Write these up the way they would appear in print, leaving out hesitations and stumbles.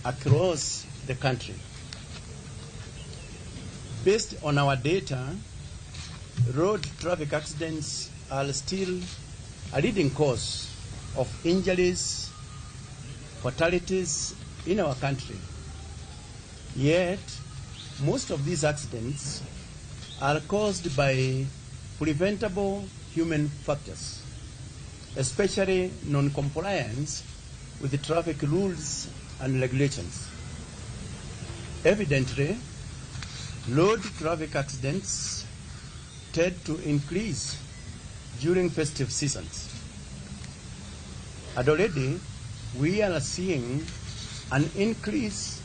across the country. Based on our data, road traffic accidents are still a leading cause of injuries, fatalities in our country. Yet, most of these accidents are caused by preventable human factors, especially non-compliance with the traffic rules and regulations. Evidently, road traffic accidents tend to increase during festive seasons. And already, we are seeing an increase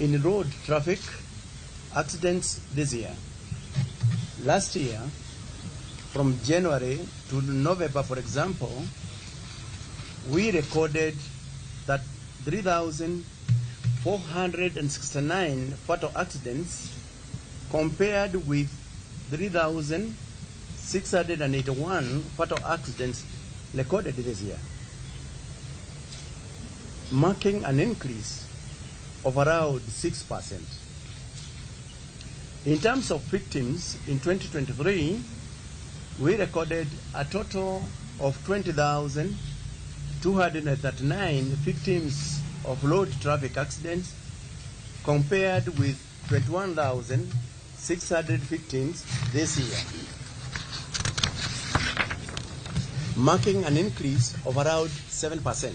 in road traffic accidents this year. Last year, from January to November, for example, we recorded that 3,469 fatal accidents compared with 3,681 fatal accidents recorded this year, marking an increase of around 6%. In terms of victims, in 2023, we recorded a total of 20,239 victims of road traffic accidents compared with 21,600 victims this year, marking an increase of around 7%.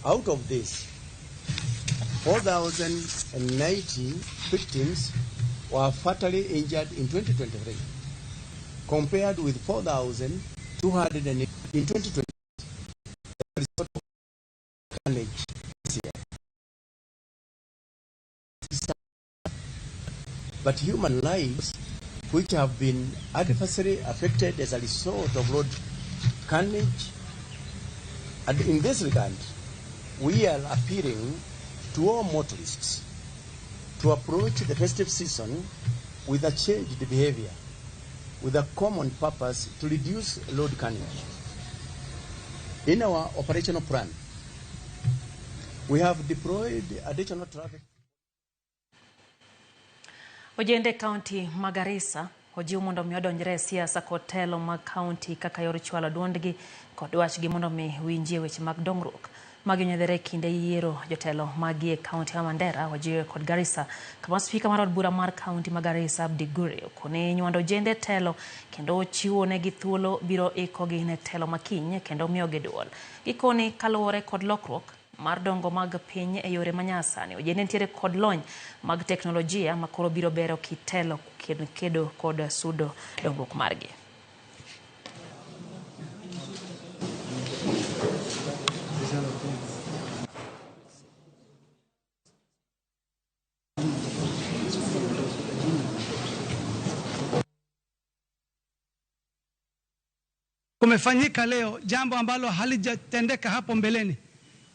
Out of this, 4,090 victims were fatally injured in 2023, compared with 4,200 in 2020. This year. But human lives, which have been adversely affected as a result of road carnage, and in this regard, we are appealing to all motorists to approach the festive season with a changed behavior, with a common purpose to reduce road carnage. In our operational plan, we have deployed additional traffic. Ojende County Magarissa ojiw mondo mi odonjre siasa kod telo mag county kaka yor chwalo duondgi kod wachgi mondo mi winjie weche mag dongruok. Magi nyedhere kinde yiero jotelo magi e county ma Mandera ojiw kod Garissa kama spika mar od bura mar county Magarissa Abdi Gure okone nywando ojende telo kendo chiwo negi thuolo biro ikogi ne telo makiny kendo miyogi duol. Gikoni kaluwore kod lokruok mar dongo mag piny e yore manyasani ojende ntiere kod lony mag teknolojia makoro biro bero kitelo kedo kod sudo dongruok margi. Kumefanyika leo jambo ambalo halijatendeka hapo mbeleni,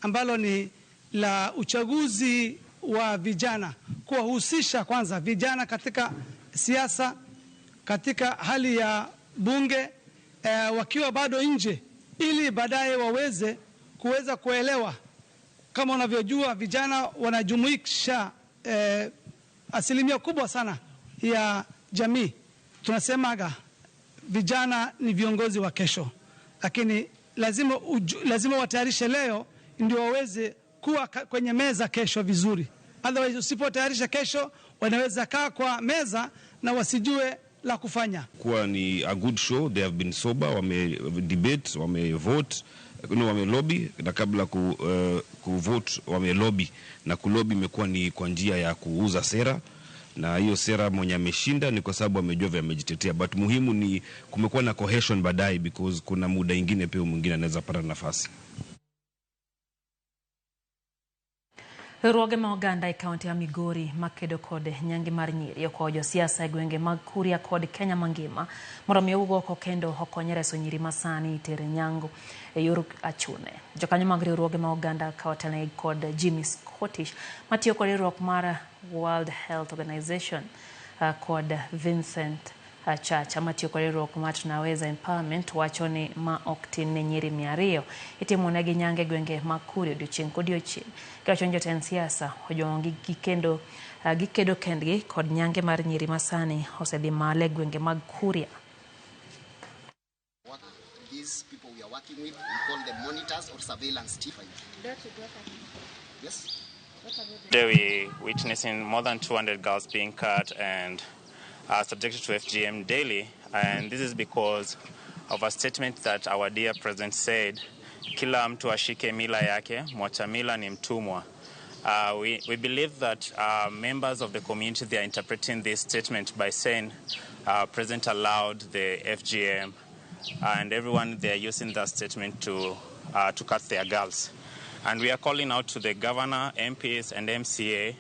ambalo ni la uchaguzi wa vijana, kuwahusisha kwanza vijana katika siasa, katika hali ya bunge, wakiwa bado nje, ili baadaye kuweza kuelewa. Kama unavyojua vijana wanajumuisha asilimia kubwa sana ya jamii. Tunasemaga vijana ni viongozi wa kesho, lakini lazima watayarishe leo ndio waweze kuwa kwenye meza kesho vizuri. Otherwise usipotayarisha kesho wanaweza kaa kwa meza na wasijue la kufanya. Kuwa ni a good show, they have been sober, wame debate, wame vote, wame lobby, na kabla kuvote wame lobby, na kulobi imekuwa ni kwa njia ya kuuza sera, na hiyo sera mwenye ameshinda ni kwa sababu amejua vya amejitetea. But muhimu ni kumekuwa na cohesion baadaye, because kuna muda ingine pia mwingine anaweza pata nafasi. Riwruoge ma oganda e kaunti ya Migori makedo kod nyangi mar nyiri okojo siasa e gwenge mag Kuria kod Kenya mangima mondo mi owuog oko kendo okony reso nyiri masani tere nyango e yor achune. Jokanyo mag riwruoge ma oganda kawatene kod Jimmy Scottish matiyo kod riwruok mar World Health Organization kod Vincent cha chama tiyo kuma tunaweza empowerment wacho ni ma oktin ne nyiri 200 itimo negi nyange gwenge makuri odiochieng' kodiochieng' kawacho ni jotend siasa ojongi gikedo kendgi kod nyange mar nyiri masani osedhi male gwenge mag Kuria. These people we are working with, we call them monitors or surveillance team. Yes. Today we witnessing more than 200 girls being cut and are subjected to FGM daily, and this is because of a statement that our dear president said, kila mtu ashike mila yake, mwacha mila ni mtumwa. We believe that members of the community, they are interpreting this statement by saying president allowed the FGM, and everyone, they are using that statement to cut their girls. And we are calling out to the governor, MPs, and MCA,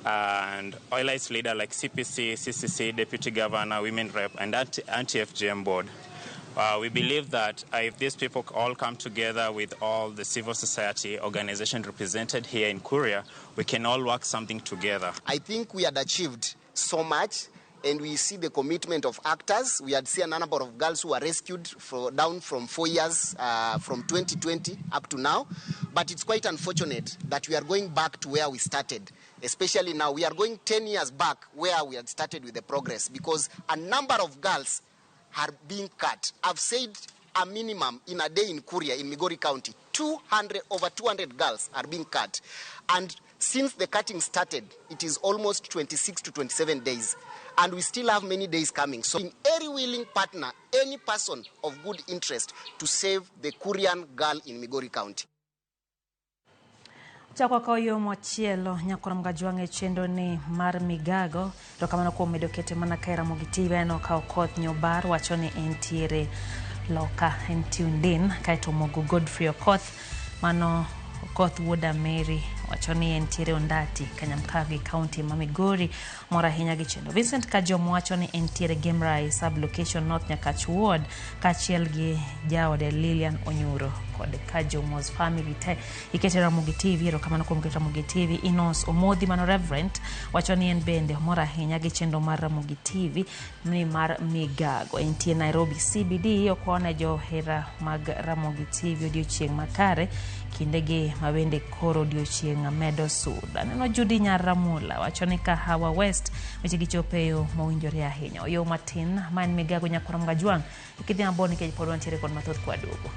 and OILI's leader like CPC, CCC, Deputy Governor, Women Rep, and Anti-FGM Board. We believe that if these people all come together with all the civil society organizations represented here in Kuria, we can all work something together. I think we had achieved so much, and we see the commitment of actors. We had seen a number of girls who were rescued down from 4 years, from 2020 up to now. But it's quite unfortunate that we are going back to where we started. Especially now, we are going 10 years back where we had started with the progress, because a number of girls are being cut. I've said a minimum in a day in Kuria, in Migori County, over 200 girls are being cut. And since the cutting started, it is almost 26 to 27 days. And we still have many days coming. So in every willing partner, any person of good interest to save the Kurian girl in Migori County. Chakwa koyo mochielo nyakora mgajwange chendo ni mar migago to kamano kuom medo kete mana ka Ramogi TV no ka okoth nyobar wacho ni entiere loka entiundin kaito mogo Godfrey Okoth mano Okoth wuoda Mary wacho ni entiere Ondati Kanyamkago County ma Migori mora hinya gi chendo. Vincent Kajomo wacho ni entiere Gemrai sub location North Nyakach ward kachiel gi jaode Lilian Onyuro kod Kajomo's family te ikete Ramogi TV ro kamano kuom kete Ramogi TV. Inos Omodhi mano Reverend wacho ni en bende mora hinya gi chendo mar Ramogi TV ni mar migago entiere Nairobi CBD okone jo hera mag Ramogi TV odiochieng' makare kindegi mabende koro odiochieng' medo suda. Neno Judy Nyaramula wacho ni Kahawa West weche gichopeyo mowinjore ahinya oyo matin man migago nyakora mgajwang' ikidhi maboni kech pod wantiere kod mathoth kwa duogo.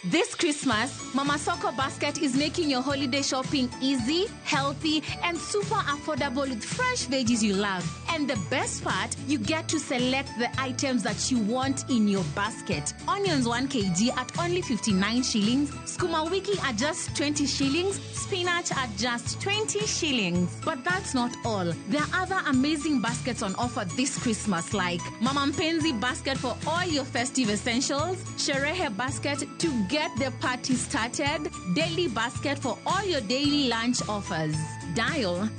This Christmas, Mama Soko Basket is making your holiday shopping easy, healthy, and super affordable with fresh veggies you love. And the best part, you get to select the items that you want in your basket. Onions 1 kg at only 59 shillings, skuma wiki at just 20 shillings, spinach at just 20 shillings. But that's not all. There are other amazing baskets on offer this Christmas, like Mama Mpenzi basket for all your festive essentials, Sherehe basket to get the party started, daily basket for all your daily lunch offers. Dial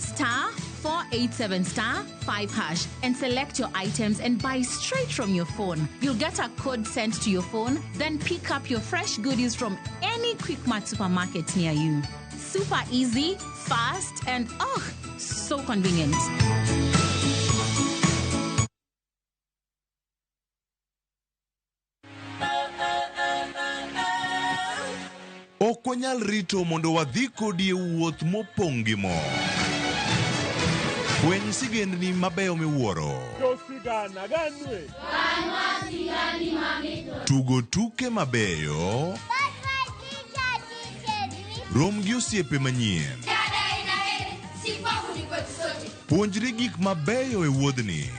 *487*5# and select your items and buy straight from your phone. You'll get a code sent to your phone, then pick up your fresh goodies from any Quick Mart supermarket near you. Super easy, fast, and so convenient. Okonyal rito mondo wadhi kodi wuoth mopong' gi mo. Fweny sigendni mabeyo miwuoro. Tugo tuke mabeyo. Rom gi osiepe manyien. Puonjri gik mabeyo e wuodhni.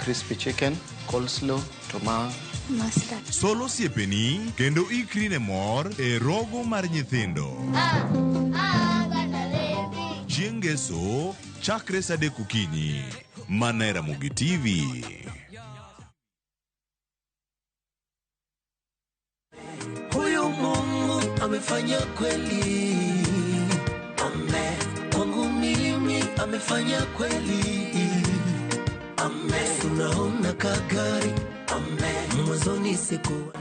Crispy chicken, coleslaw, tomato, mustard. Solo siepeni kendo ikri ne mor e rogo mar nyithindo. Chieng' Ngeso chakre saa 3 okinyi mana Ramogi TV. Huyu Mungu amefanya kweli. Amen. Kwangu mimi amefanya kweli. Amen. Tunaona kagari. Amen. Mwanzoni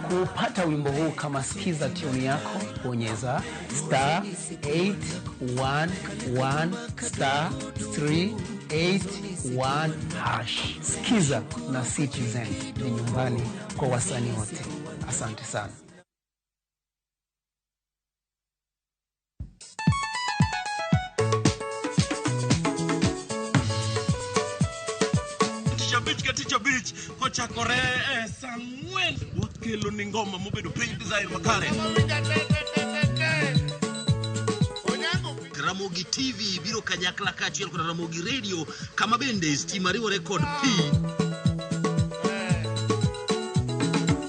Kupata wimbo huu kama sikiza tune yako, bonyeza *811*381#. Sikiza na Citizen ni nyumbani kwa wasanii wote. Asante sana. Teacher Beach, kocha kore Samuel wakelo ni ngoma mobedo pay design makare. Ramogi TV biro kanyakla kachiel kod Ramogi Radio kama bende stima riwo record P.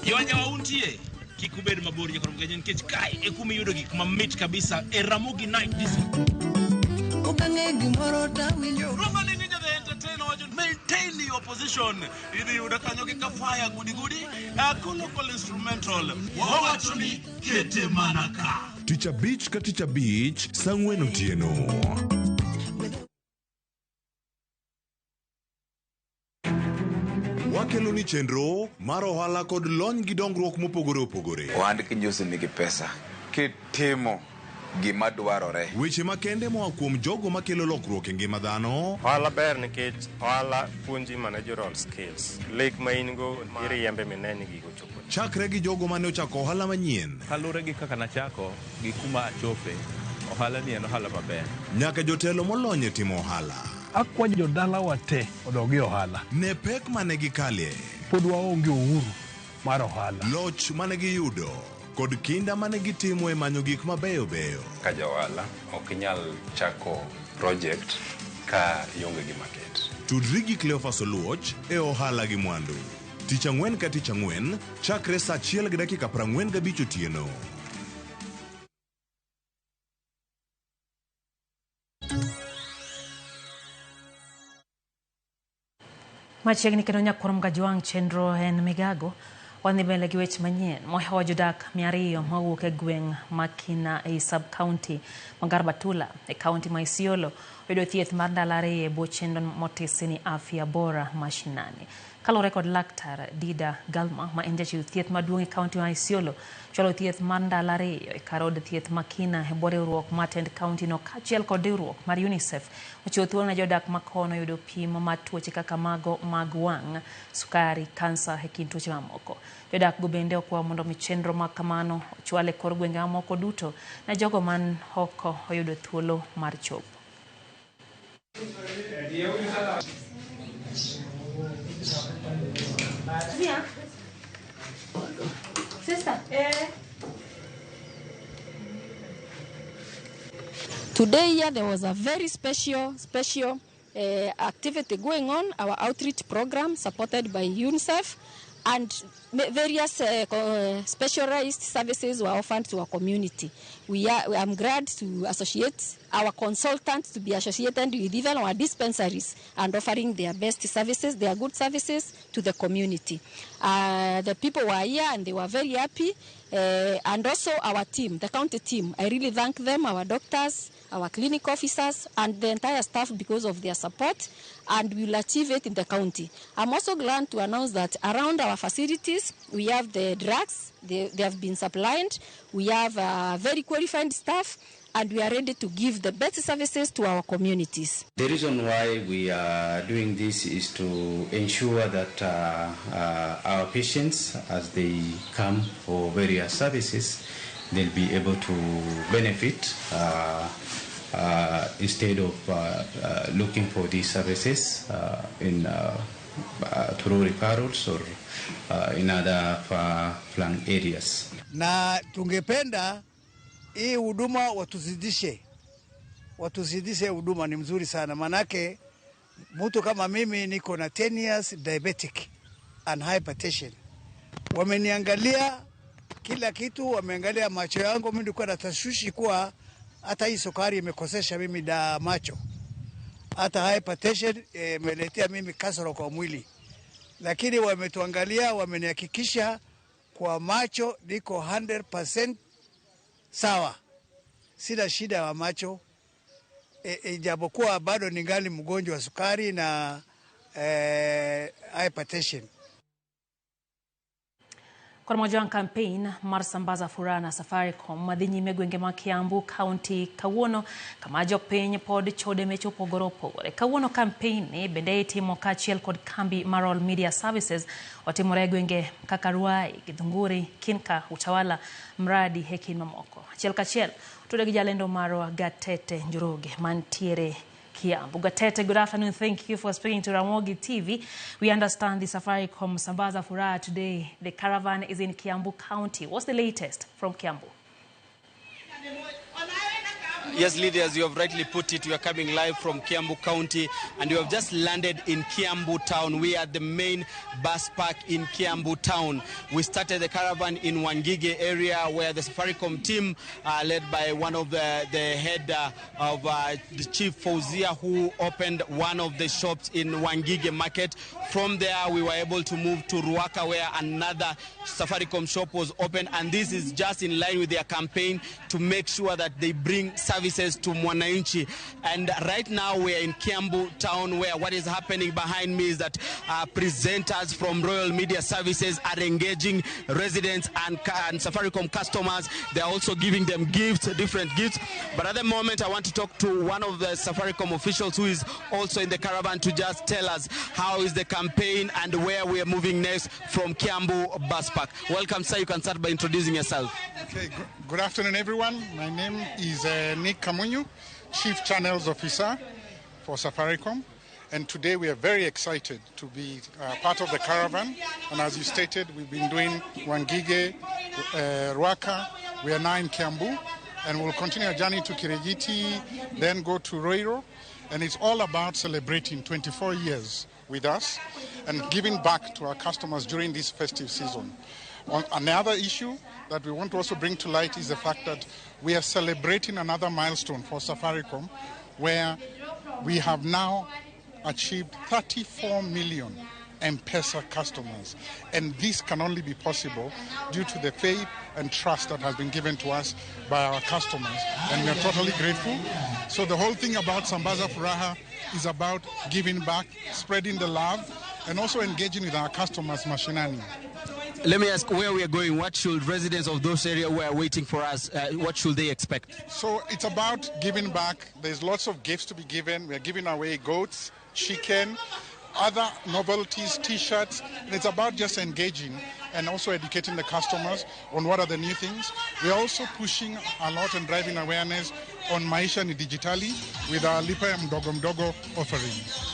Yanya wauntie kikubed mabor ya Ramogi nikech kai ekumi yudo gik mamit kabisa Ramogi Night Disco. Maintain your position. Idi udakanyoke ka fire gudi local instrumental. Wawachoni kete manaka. Teacher Beach ka Teacher Beach Sangwen Otieno. Wakelo ni chenro mar ohala kod lony gi dongruok mopogore opogore. Ohand kinyosi nigi pesa kitimo gima dwarore. Weche makende moa kuom jogo makelo lokruok e ngima dhano. Ohala ber nikech ohala puonji managerial skills. Lek ma in go iriembe mineni gigo chopo. Chakre gi jogo mane ochako ohala manyien. Kalure gi kaka nachako gi kuma achope. Ohala ni en ohala maber. Nyaka jotelo molony e timo ohala. Akwa jodala wate odogi ohala. Ne pek mane gikalie. Pod waonge uhuru mar ohala. Loch mane giyudo. Kod kinda mane gitimo e manyo gik mabeyo beyo. Ka jawala ok inyal chako project ka ionge gi market. Tudri gi Cleophas Oluoch e ohala gi mwandu. Tich Ang'wen ka Tich Ang'wen chakre saa 1:45 otieno. Machiegni kendo nyakurom gajwang' chenro en migago. Wadhi mbele gi weche manyien. Mohewa jodak 200 mawuok e gweng' Makina e sub-county Magarbatula e county ma Isiolo oyudo thieth mar ndalo 2 e bwo chenro motisi ni afya bora mashinani. Kalore kod laktar Dida Galma ma en jachiw thieth maduong' e county ma Isiolo chwalo thieth mar ndalo 2 e kar od thieth Makina e bwo riwruok mar tend county no kaachiel kod riwruok mar UNICEF ochiwo thuolo ne jodak makono yudo pimo mar tuoche kaka mago mag wang', sukari, kansa e kind tuoche mamoko. Jodak go bende okwayo mondo chenro ma kamano ochwal e kor gwenge mamoko duto na jogo man oko oyudo thuolo mar chopo. Today here there was a very special activity going on, our outreach program supported by UNICEF, and various specialized services were offered to our community. I'm glad to associate our consultants to be associated with even our dispensaries and offering their best services, their good services to the community. The people were here and they were very happy. And also our team, the county team, I really thank them, our doctors, our clinic officers, and the entire staff because of their support, and we will achieve it in the county. I'm also glad to announce that around our facilities, we have the drugs, they have been supplied, we have very qualified staff, and we are ready to give the best services to our communities. The reason why we are doing this is to ensure that our patients, as they come for various services, they'll be able to benefit instead of looking for these services through referrals or in other far-flung areas. Na tungependa hii huduma watuzidishe huduma, ni mzuri sana, manake mtu kama mimi niko na 10 years diabetic and hypertension. Wameniangalia kila kitu, wameangalia macho yangu, mimi nilikuwa na tashwishi kuwa hata hii sukari imekosesha mimi da macho, hata hypertension imeletea mimi kasoro kwa mwili, lakini wametuangalia, wamenihakikisha kwa macho niko 100% sawa, sina shida ya macho, ijapokuwa bado ningali mgonjwa wa sukari na hypertension. Kwa moja wa campaign mar sambaza furaha na Safaricom madhi nyime gwenge ma Kiambu County kawuono kama jopiny pod chode mechopo goropo. Kawuono campaign ni bende itimo kaachiel kod kambi mar All Media Services otimore gwenge kaka Ruai, Githunguri, Kinka, Utawala, Mradi, Hekin mamoko. Achiel kachiel tude gi jalendo marwa Gatete Njoroge mantiere Kiambu. Gatete, good afternoon. Thank you for speaking to Ramogi TV. We understand the Safaricom Sambaza Furaha today. The caravan is in Kiambu County. What's the latest from Kiambu? Yes, Lydia, as you have rightly put it, we are coming live from Kiambu County and you have just landed in Kiambu Town. We are at the main bus park in Kiambu Town. We started the caravan in Wangige area where the Safaricom team, led by one of the head of the Chief Fauzia, who opened one of the shops in Wangige Market. From there, we were able to move to Ruaka where another Safaricom shop was opened, and this is just in line with their campaign to make sure that they bring services to Mwananchi. And right now we are in Kiambu Town, where what is happening behind me is that presenters from Royal Media Services are engaging residents and Safaricom customers. They're also giving them gifts, different gifts. But at the moment I want to talk to one of the Safaricom officials who is also in the caravan to just tell us how is the campaign and where we are moving next from Kiambu Bus Park. Welcome, sir. You can start by introducing yourself. Okay, good afternoon, everyone. My name is Nick Kamunyu, Chief Channels Officer for Safaricom. And today we are very excited to be part of the caravan. And as you stated, we've been doing Wangige, Ruaka. We are now in Kiambu. And we'll continue our journey to Kirigiti, then go to Roiro. And it's all about celebrating 24 years with us and giving back to our customers during this festive season. Another issue that we want to also bring to light is the fact that we are celebrating another milestone for Safaricom, where we have now achieved 34 million M-Pesa customers. And this can only be possible due to the faith and trust that has been given to us by our customers. And we are totally grateful. So the whole thing about Sambaza Furaha is about giving back, spreading the love, and also engaging with our customers mashinani. Let me ask where we are going. What should residents of those areas who are waiting for us, what should they expect? So it's about giving back. There's lots of gifts to be given. We are giving away goats, chicken, other novelties, T-shirts. And it's about just engaging and also educating the customers on what are the new things. We're also pushing a lot and driving awareness on Maisha ni Digitali with our Lipa Mdogo Mdogo offering.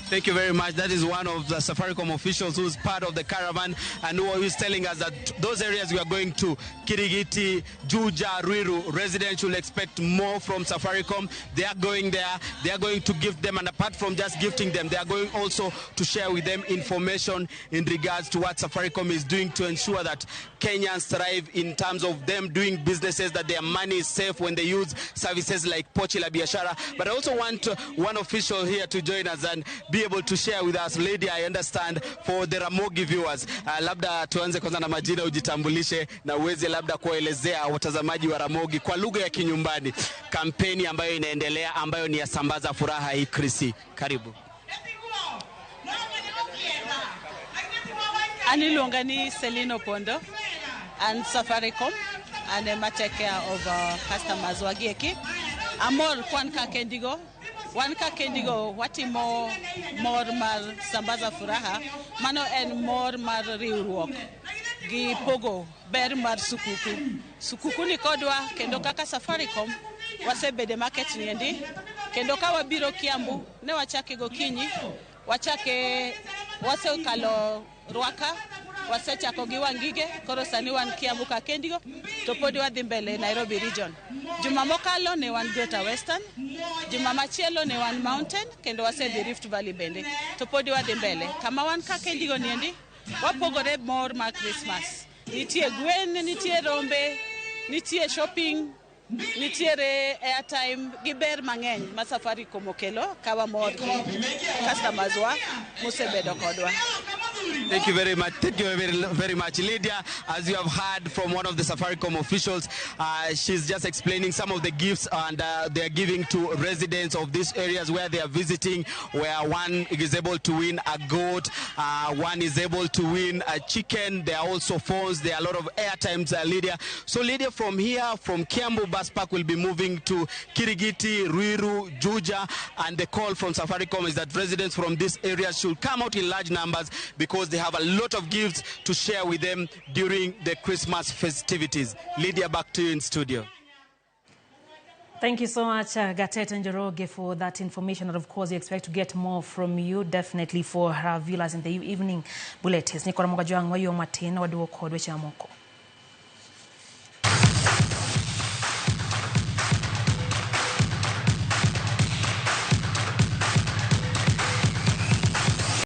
Thank you very much. That is one of the Safaricom officials who's part of the caravan and who is telling us that those areas we are going to, Kirigiti, Juja, Ruiru, residents should expect more from Safaricom. They are going there. They are going to gift them, and apart from just gifting them, they are going also to share with them information in regards to what Safaricom is doing to ensure that Kenyans thrive in terms of them doing businesses, that their money is safe when they use services like Pochi la Biashara. But I also want one official here to join us and be able to share with us. Lady, I understand for the Ramogi viewers, labda tuanze kwanza na majina, ujitambulishe na uweze labda kuelezea watazamaji wa Ramogi kwa lugha ya kinyumbani kampeni ambayo inaendelea ambayo ni ya Sambaza Furaha hii Krisi. Karibu. Aniluonga ni Selino Pondo and Safaricom, and I take care of customers wagieki. Amor kwan ka kendigo. Wan ka kendigo watimo mor mar Sambaza Furaha, mano en mor mar riwruok gi pogo ber mar sukuku. Sukuku ni kodwa kendo kaka Safaricom wasebede market niendi, kendo ka wabiro Kiambu ne wachake gokinyi, wachake wasekalo Ruaka, wasechako gi Wangige, koro sani wan Kiambu ka kendigo, to podi wadhi mbele Nairobi region. Juma mokalo ne wan Greater Western, juma machielo ne wan Mountain, kendo wasedhi Rift Valley bende, to podi wadhi mbele. Kama wan ka kendigo niendi, wapogore mor ma Christmas. Nitie gwen, nitie rombe, nitie shopping, nitiere airtime gi ber mang'eny ma Safaricom okelo kawa mor gi customers wa mosebedo kodwa. Thank you very much. Thank you very much, Lydia. As you have heard from one of the Safaricom officials, she's just explaining some of the gifts and they are giving to residents of these areas where they are visiting, where one is able to win a goat, one is able to win a chicken. There are also phones. There are a lot of airtimes, Lydia. So, Lydia, from here, from Kiambu Bus Park, will be moving to Kirigiti, Ruiru, Juja, and the call from Safaricom is that residents from these areas should come out in large numbers because they have a lot of gifts to share with them during the Christmas festivities. Lydia, back to you in studio. Thank you so much, Gatet and Njoroge, for that information. And of course, we expect to get more from you, definitely, for our viewers in the evening bulletins. Nikora Mogajuang, Wayo Martin, Waduo Code, Weche Manyien Mag.